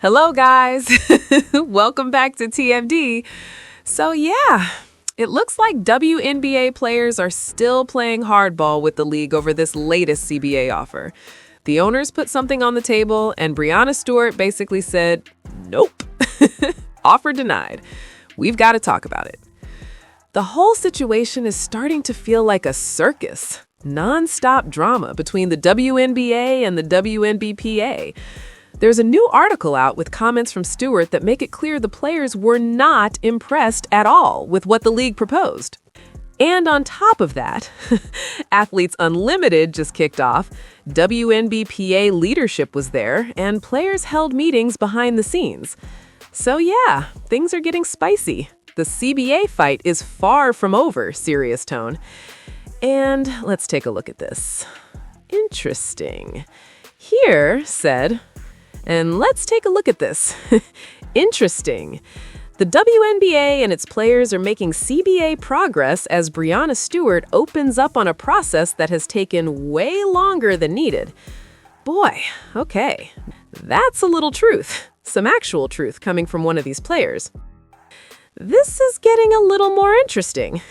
Hello, guys. Welcome back to TMD. So, it looks like WNBA players are still playing hardball with the league over this latest CBA offer. The owners put something on the table, and Breanna Stewart basically said, nope. Offer denied. We've got to talk about it. The whole situation is starting to feel like a circus. Non-stop drama between the WNBA and the WNBPA. There's a new article out with comments from Stewart that make it clear the players were not impressed at all with what the league proposed. And on top of that, Athletes Unlimited just kicked off, WNBPA leadership was there, and players held meetings behind the scenes. So things are getting spicy. The CBA fight is far from over, serious tone. And let's take a look at this. Interesting. Here said... And let's take a look at this. Interesting. The WNBA and its players are making CBA progress as Breanna Stewart opens up on a process that has taken way longer than needed. Boy, okay. That's a little truth. Some actual truth coming from one of these players. This is getting a little more interesting.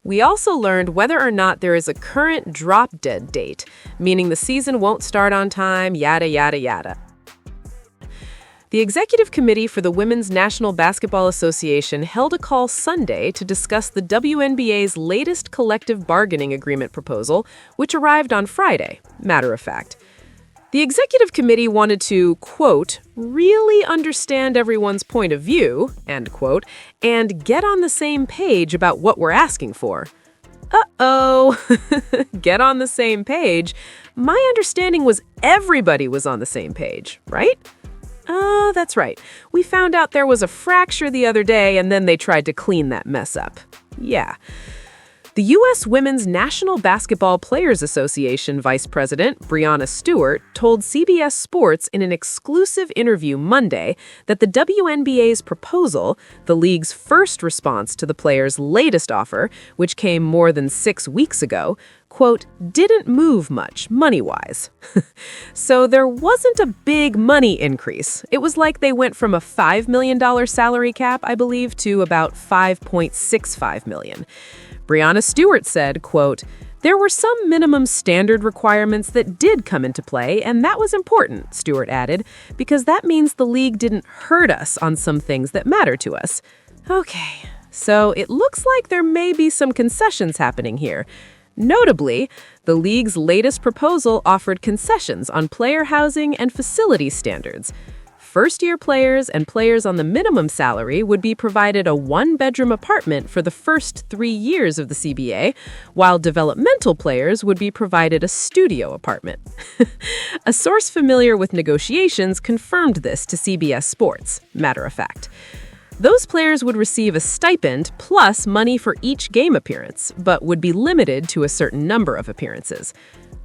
We also learned whether or not there is a current drop-dead date, meaning the season won't start on time, yada, yada, yada. The Executive Committee for the Women's National Basketball Association held a call Sunday to discuss the WNBA's latest collective bargaining agreement proposal, which arrived on Friday, matter of fact. The Executive Committee wanted to, quote, really understand everyone's point of view, end quote, and get on the same page about what we're asking for. Uh-oh, get on the same page? My understanding was everybody was on the same page, right? That's right. We found out there was a fracture the other day, and then they tried to clean that mess up. Yeah. The U.S. Women's National Basketball Players Association Vice President, Breanna Stewart, told CBS Sports in an exclusive interview Monday that the WNBA's proposal, the league's first response to the players' latest offer, which came more than 6 weeks ago, quote, didn't move much money-wise. So there wasn't a big money increase. It was like they went from a $5 million salary cap, I believe, to about $5.65 million. Breanna Stewart said, quote, there were some minimum standard requirements that did come into play, and that was important, Stewart added, because that means the league didn't hurt us on some things that matter to us. Okay, so it looks like there may be some concessions happening here. Notably, the league's latest proposal offered concessions on player housing and facility standards. First-year players and players on the minimum salary would be provided a one-bedroom apartment for the first 3 years of the CBA, while developmental players would be provided a studio apartment. A source familiar with negotiations confirmed this to CBS Sports, matter of fact. Those players would receive a stipend plus money for each game appearance, but would be limited to a certain number of appearances.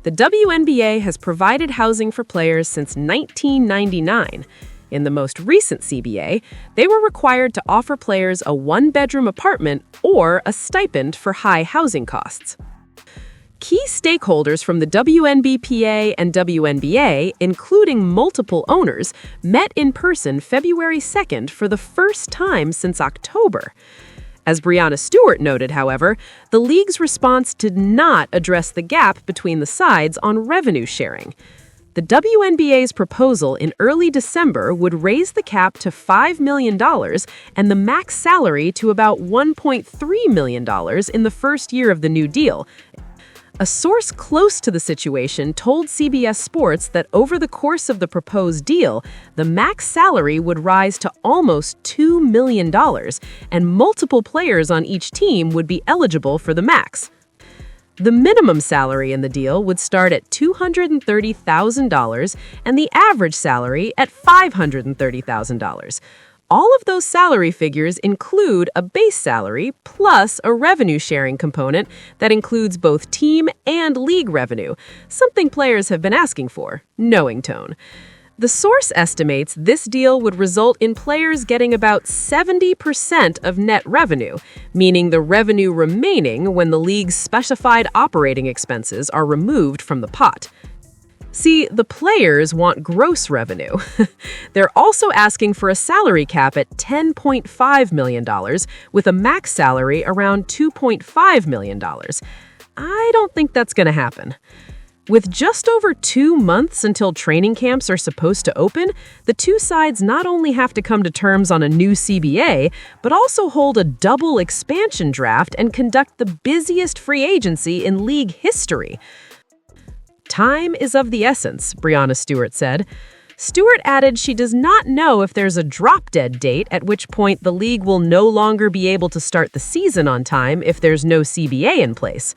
The WNBA has provided housing for players since 1999. In the most recent CBA, they were required to offer players a one-bedroom apartment or a stipend for high housing costs. Key stakeholders from the WNBPA and WNBA, including multiple owners, met in person February 2nd for the first time since October. As Breanna Stewart noted, however, the league's response did not address the gap between the sides on revenue sharing. The WNBA's proposal in early December would raise the cap to $5 million and the max salary to about $1.3 million in the first year of the new deal. A source close to the situation told CBS Sports that over the course of the proposed deal, the max salary would rise to almost $2 million, and multiple players on each team would be eligible for the max. The minimum salary in the deal would start at $230,000 and the average salary at $530,000. All of those salary figures include a base salary plus a revenue sharing component that includes both team and league revenue, something players have been asking for, knowing tone. The source estimates this deal would result in players getting about 70% of net revenue, meaning the revenue remaining when the league's specified operating expenses are removed from the pot. See, the players want gross revenue. They're also asking for a salary cap at $10.5 million, with a max salary around $2.5 million. I don't think that's going to happen. With just over 2 months until training camps are supposed to open, the two sides not only have to come to terms on a new CBA, but also hold a double expansion draft and conduct the busiest free agency in league history. Time is of the essence, Breanna Stewart said. Stewart added she does not know if there's a drop-dead date at which point the league will no longer be able to start the season on time if there's no CBA in place.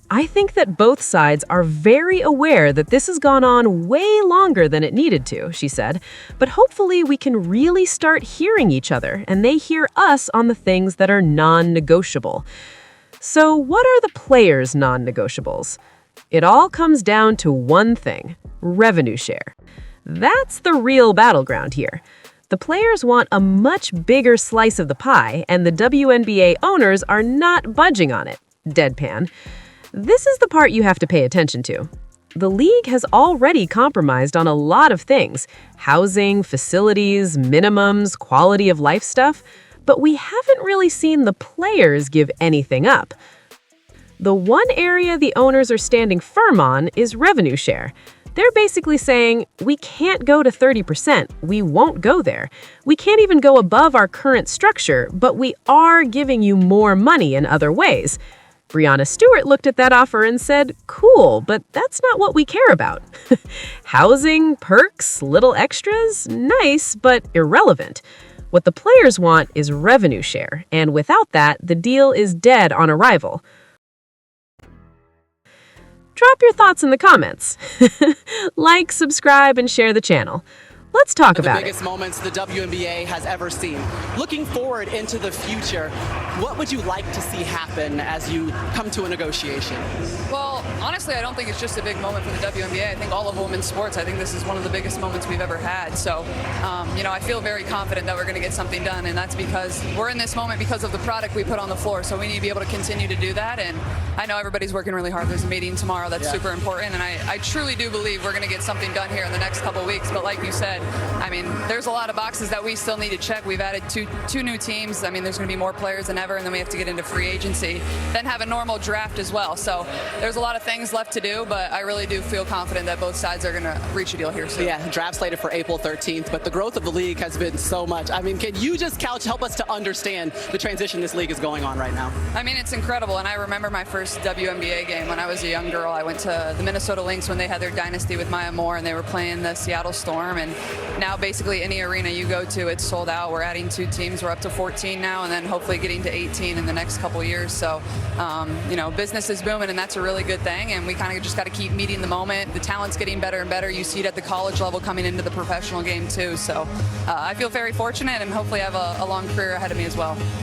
I think that both sides are very aware that this has gone on way longer than it needed to, she said, but hopefully we can really start hearing each other and they hear us on the things that are non-negotiable. So what are the players' non-negotiables? It all comes down to one thing: revenue share. That's the real battleground here. The players want a much bigger slice of the pie, and the WNBA owners are not budging on it. Deadpan. This is the part you have to pay attention to. The league has already compromised on a lot of things: housing, facilities, minimums, quality of life stuff, but we haven't really seen the players give anything up. The one area the owners are standing firm on is revenue share. They're basically saying, we can't go to 30%, we won't go there. We can't even go above our current structure, but we are giving you more money in other ways. Breanna Stewart looked at that offer and said, cool, but that's not what we care about. Housing, perks, little extras, nice, but irrelevant. What the players want is revenue share, and without that, the deal is dead on arrival. Drop your thoughts in the comments. Like, subscribe, and share the channel. Let's talk about it. The biggest moments the WNBA has ever seen. Looking forward into the future, what would you like to see happen as you come to a negotiation? Well, honestly, I don't think it's just a big moment for the WNBA. I think all of women's sports, I think this is one of the biggest moments we've ever had. So, I feel very confident that we're going to get something done, and that's because we're in this moment because of the product we put on the floor. So we need to be able to continue to do that, and I know everybody's working really hard. There's a meeting tomorrow that's super important, and I truly do believe we're going to get something done here in the next couple weeks. But like you said, there's a lot of boxes that we still need to check. We've added two new teams. There's going to be more players than ever, and then we have to get into free agency, then have a normal draft as well. So there's a lot of things left to do, but I really do feel confident that both sides are going to reach a deal here soon. Yeah, draft slated for April 13th, but the growth of the league has been so much. Can you just help us to understand the transition this league is going on right now? It's incredible, and I remember my first WNBA game when I was a young girl. I went to the Minnesota Lynx when they had their dynasty with Maya Moore, and they were playing the Seattle Storm, and now basically any arena you go to, it's sold out. We're adding 2 teams. We're up to 14 now, and then hopefully getting to 18 in the next couple years. So, business is booming, and that's a really good thing, and we kind of just got to keep meeting the moment. The talent's getting better and better. You see it at the college level coming into the professional game, too. So I feel very fortunate, and hopefully I have a long career ahead of me as well.